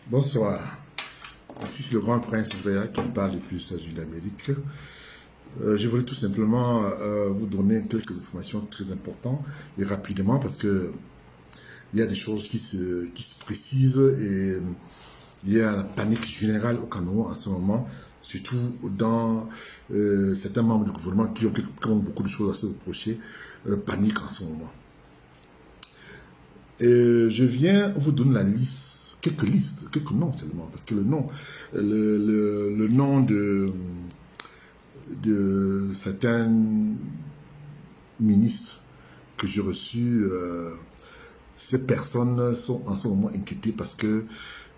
Bonsoir. Ici, c'est le grand prince Andrea qui parle depuis les États-Unis d'Amérique. Je voulais tout simplement vous donner quelques informations très importantes et rapidement parce que il y a des choses qui se précisent et il y a la panique générale au Cameroun en ce moment, surtout dans certains membres du gouvernement qui ont beaucoup de choses à se reprocher, panique en ce moment. Je viens vous donner la liste, quelques noms seulement, parce que le nom de certains ministres que j'ai reçus, ces personnes sont en ce moment inquiétées parce que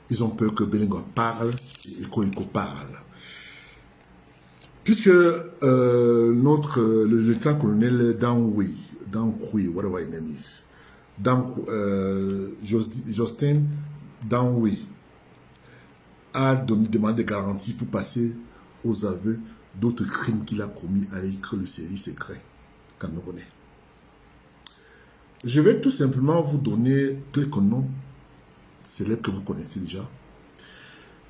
ils ont peur que Bellingham parle et Koiko parle. Puisque le lieutenant-colonel Dankwi, whatever his name is, Justin Danwe a demandé des garanties pour passer aux aveux d'autres crimes qu'il a commis avec le service secret camerounais. Je vais tout simplement vous donner quelques noms célèbres que vous connaissez déjà.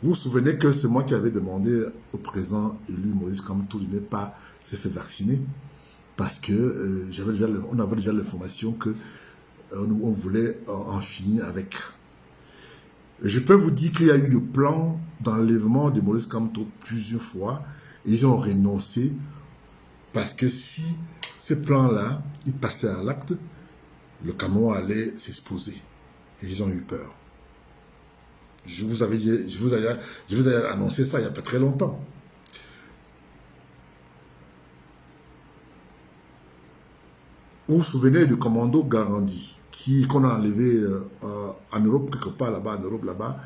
Vous vous souvenez que c'est moi qui avais demandé au président élu Moïse Kamto de ne pas se faire vacciner parce que on avait déjà l'information que on voulait en finir avec. Je peux vous dire qu'il y a eu le plan d'enlèvement de Maurice Kamto plusieurs fois. Et ils ont renoncé parce que si ce plan-là, il passait à l'acte, le Cameroun allait s'exposer. Et ils ont eu peur. Je vous avais annoncé ça il n'y a pas très longtemps. Vous vous souvenez du commando Garandi qu'on a enlevé en Europe, quelque part là-bas, en Europe là-bas,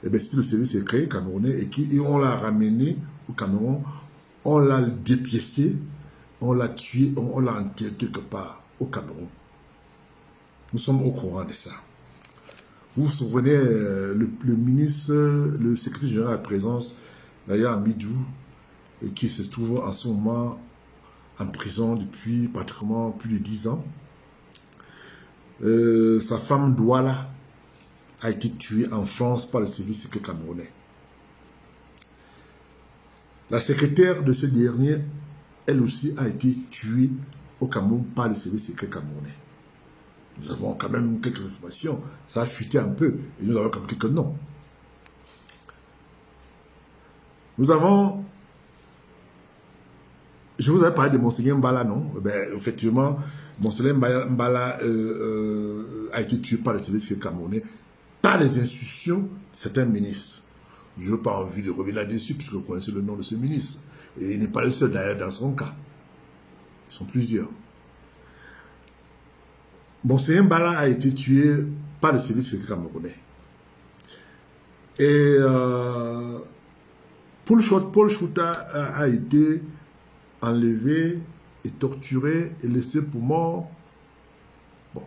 et bien c'était le service secret camerounais et on l'a ramené au Cameroun, on l'a dépiécé, on l'a tué, on l'a enterré quelque part au Cameroun. Nous sommes au courant de ça. Vous vous souvenez, le ministre, le secrétaire général à la présence, d'ailleurs Amidou, qui se trouve en ce moment en prison depuis pratiquement plus de 10 ans. Sa femme Douala a été tuée en France par le service secret camerounais. La secrétaire de ce dernier, elle aussi, a été tuée au Cameroun par le service secret camerounais. Nous avons quand même quelques informations. Ça a fuité un peu et nous avons quand même quelques noms. Nous avons... Je vous avais parlé de Monseigneur Mbala, non? Ben, effectivement, Monseigneur Mbala a été tué par le service camerounais, par les institutions de certains ministres. Je n'ai pas envie de revenir là-dessus, puisque vous connaissez le nom de ce ministre. Et il n'est pas le seul d'ailleurs dans son cas. Ils sont plusieurs. Monseigneur Mbala a été tué par le service camerounais. Et Paul Chouta a été enlevé et torturé et laissé pour mort. Bon.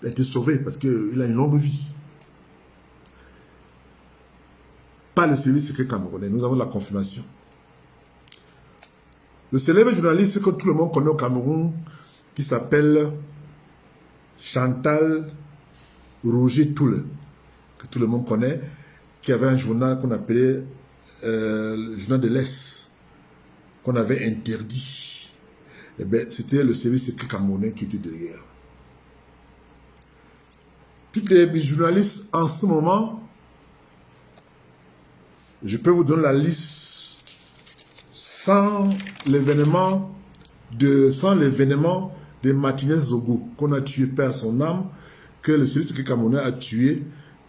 Il a été sauvé parce qu'il a une longue vie. Pas le service secret camerounais. Nous avons la confirmation. Le célèbre journaliste que tout le monde connaît au Cameroun, qui s'appelle Chantal Roger Toul, que tout le monde connaît, qui avait un journal qu'on appelait le journal de l'Est, qu'on avait interdit. Eh bien, c'était le service secret camerounais qui était derrière. Tous les journalistes en ce moment, je peux vous donner la liste sans l'événement de Martinez Zogo, qu'on a tué par son âme, que le service secret camerounais a tué.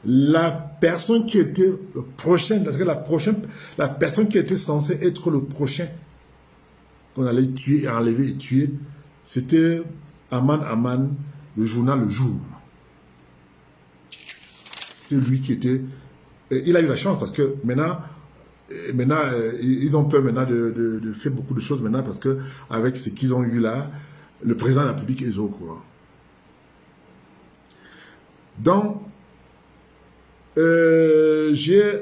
La personne qui était prochaine, parce que la personne qui était censée être le prochain, qu'on allait tuer, enlever et tuer, c'était Aman, le journal Le Jour. C'était lui qui était... Il a eu la chance parce que maintenant ils ont peur maintenant de faire beaucoup de choses maintenant parce que avec ce qu'ils ont eu là, le président de la République est au courant. Donc, il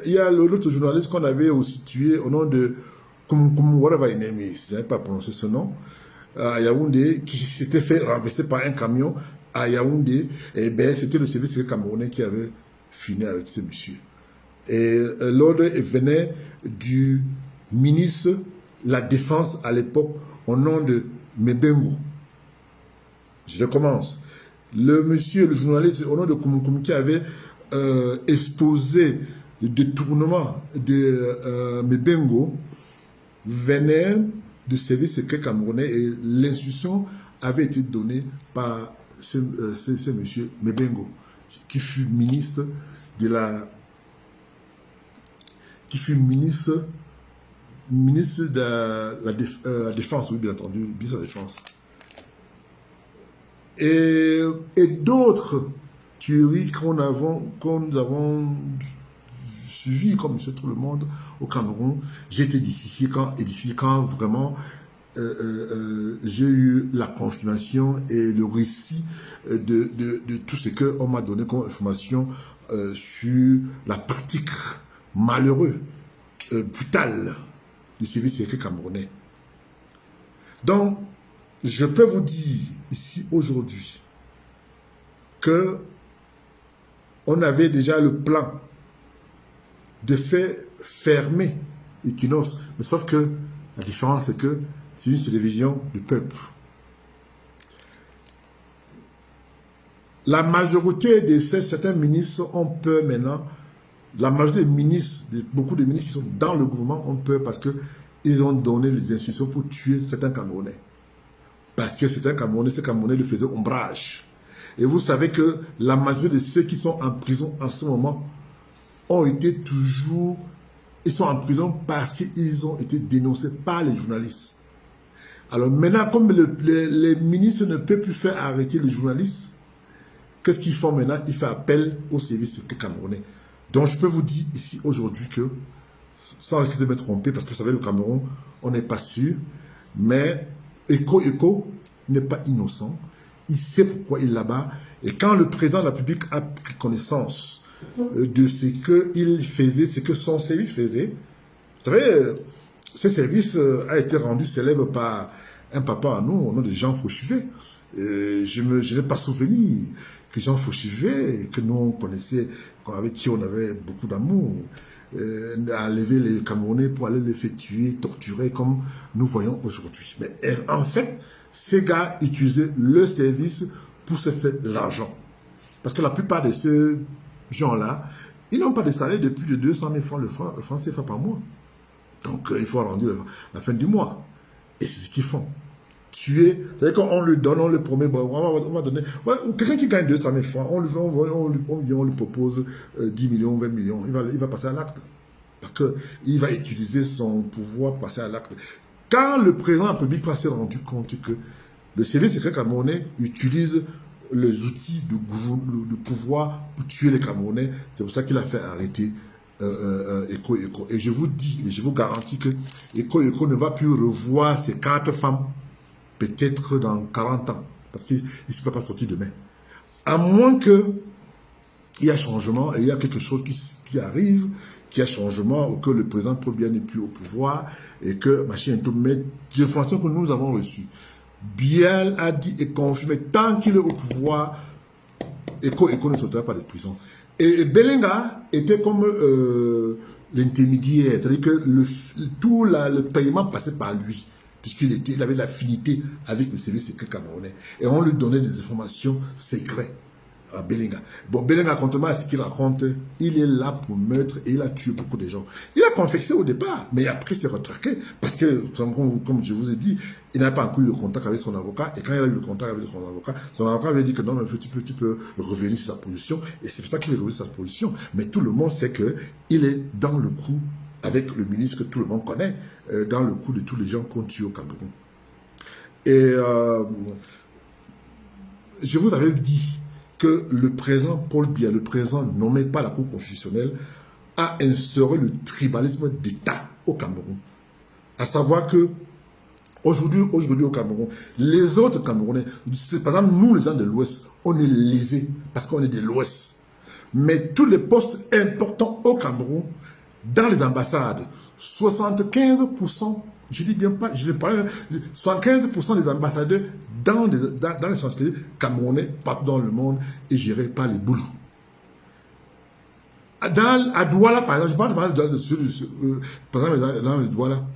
y a l'autre journaliste qu'on avait aussi tué au nom de whatever his name is, je n'ai pas prononcé ce nom, à Yaoundé, qui s'était fait renverser par un camion à Yaoundé, et ben c'était le service secret camerounais qui avait fini avec ce monsieur. Et l'ordre venait du ministre de la Défense à l'époque, au nom de Mebengo. Je recommence. Le monsieur, le journaliste, au nom de Koumoukoum, qui avait exposé le détournement de Mebengo, venait du service secret camerounais et l'instruction avait été donnée par ce monsieur Mebengo, qui fut ministre de la Défense, oui, bien entendu, ministre de la Défense. Et d'autres théories que nous avons suivies, comme monsieur tout le monde, au Cameroun. J'ai été édifié quand vraiment j'ai eu la confirmation et le récit de tout ce qu'on m'a donné comme information sur la pratique malheureuse, brutale du service secret camerounais. Donc, je peux vous dire ici aujourd'hui que on avait déjà le plan de faire fermer Equinox, mais sauf que la différence c'est que c'est une télévision du peuple. La majorité de certains ministres ont peur maintenant. La majorité des ministres, beaucoup de ministres qui sont dans le gouvernement ont peur parce qu'ils ont donné les instructions pour tuer certains Camerounais. Parce que certains Camerounais, ces Camerounais le faisaient ombrage. Et vous savez que la majorité de ceux qui sont en prison en ce moment ont été toujours... Ils sont en prison parce qu'ils ont été dénoncés par les journalistes. Alors maintenant, comme les ministres ne peuvent plus faire arrêter les journalistes, qu'est-ce qu'ils font maintenant? Ils font appel au service secret camerounais. Donc je peux vous dire ici aujourd'hui que, sans risque de me tromper, parce que vous savez, le Cameroun, on n'est pas sûr, mais Eko n'est pas innocent. Il sait pourquoi il est là-bas. Et quand le président de la République a pris connaissance de ce qu'il faisait, ce que son service faisait, vous savez, ce service a été rendu célèbre par un papa à nous, au nom de Jean Fauchivet. Je n'ai pas souvenir que Jean Fauchivet, que nous on connaissait, avec qui on avait beaucoup d'amour, a enlevé les Camerounais pour aller les faire tuer, torturer, comme nous voyons aujourd'hui. Mais en fait, ces gars utilisaient le service pour se faire l'argent. Parce que la plupart de ces gens-là, ils n'ont pas de salaire de plus de 200 000 francs, le franc CFA par mois. Donc, il faut rendre la fin du mois. Et c'est ce qu'ils font. Tuer, c'est-à-dire qu'on lui donne, on le promet, bon, on va donner. Ouais, quelqu'un qui gagne 200 000 francs, on lui propose 10 millions, 20 millions, il va passer à l'acte. Parce qu'il va utiliser son pouvoir pour passer à l'acte. Quand le président de la République s'est rendu compte que le service secret camerounais utilise les outils de pouvoir pour tuer les Camerounais, c'est pour ça qu'il a fait arrêter Eko. Et je vous dis, et je vous garantis que Eko ne va plus revoir ses 4 femmes, peut-être dans 40 ans, parce qu'il ne se peut pas sortir demain. À moins qu'il y ait changement, et il y a quelque chose qui arrive, qu'il y a changement, ou que le président Biya n'est plus au pouvoir, et que machin tout, mais des informations que nous avons reçues. Biya a dit et confirmé, tant qu'il est au pouvoir, Eko ne sortira pas de prison. Et Belenga était comme l'intermédiaire, c'est-à-dire que tout le paiement passait par lui, puisqu'il avait l'affinité avec le service secret camerounais. Et on lui donnait des informations secrètes à Belenga. Bon, Belenga, contrairement à ce qu'il raconte, il est là pour meurtre et il a tué beaucoup de gens. Il a confessé au départ, mais après il s'est retraqué. Parce que, comme je vous ai dit, il n'a pas encore eu le contact avec son avocat. Et quand il a eu le contact avec son avocat avait dit que non, mais tu peux revenir sur sa position. Et c'est pour ça qu'il est revenu sur sa position. Mais tout le monde sait qu'il est dans le coup avec le ministre que tout le monde connaît, dans le coup de tous les gens qu'on tue au Cameroun. Et je vous avais dit que le président Paul Biya, le président nommé par la Cour constitutionnelle, a instauré le tribalisme d'État au Cameroun. À savoir que aujourd'hui au Cameroun, les autres Camerounais, par exemple nous les gens de l'Ouest, on est lésés parce qu'on est de l'Ouest. Mais tous les postes importants au Cameroun, dans les ambassades, 75% Je dis bien pas, je parle, 75% des ambassadeurs dans les chancelleries camerounais, partout dans le monde, est géré par les boulous. À Douala, par exemple, je parle par exemple dans le Douala,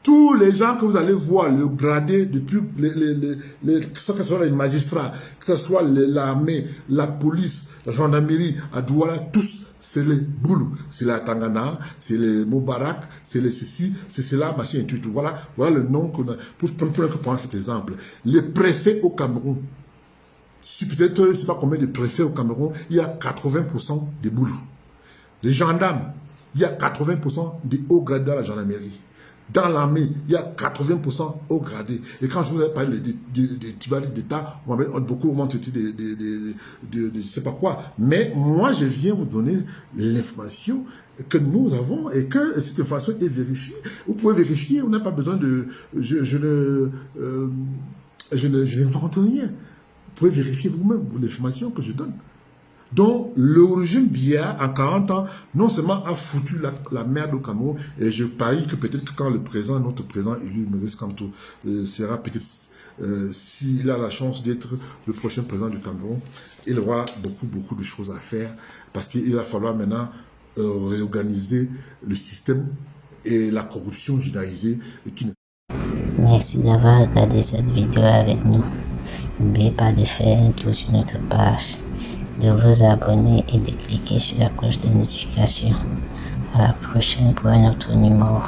tous les gens que vous allez voir, le gradé, depuis que ce soit les magistrats, que ce soit l'armée, la police, la gendarmerie, à Douala, tous, c'est les boulous. C'est la Tangana, c'est les Moubarak, c'est les ceci, c'est cela, machin et tout. Voilà le nom qu'on a. Pour prendre cet exemple. Les préfets au Cameroun, peut-être, je ne sais pas combien de préfets au Cameroun, il y a 80% des boulous. Les gendarmes, il y a 80% des hauts gradés dans la gendarmerie. Dans l'armée, il y a 80% hauts gradés. Et quand je vous ai parlé des tibales d'État, beaucoup m'ont traité de je ne sais pas quoi. Mais moi, je viens vous donner l'information que nous avons et que cette information est vérifiée. Vous pouvez vérifier, on n'a pas besoin de... Je n'invente rien. Vous pouvez vérifier vous-même l'information que je donne. Donc, le régime Biya, en 40 ans, non seulement a foutu la merde au Cameroun, et je parie que peut-être que quand notre président élu, Maurice Kamto, sera peut-être, s'il a la chance d'être le prochain président du Cameroun, il aura beaucoup de choses à faire, parce qu'il va falloir maintenant réorganiser le système et la corruption généralisée. Merci d'avoir regardé cette vidéo avec nous. N'oubliez pas de faire un tour sur notre page, de vous abonner et de cliquer sur la cloche de notification. À la prochaine pour un autre numéro.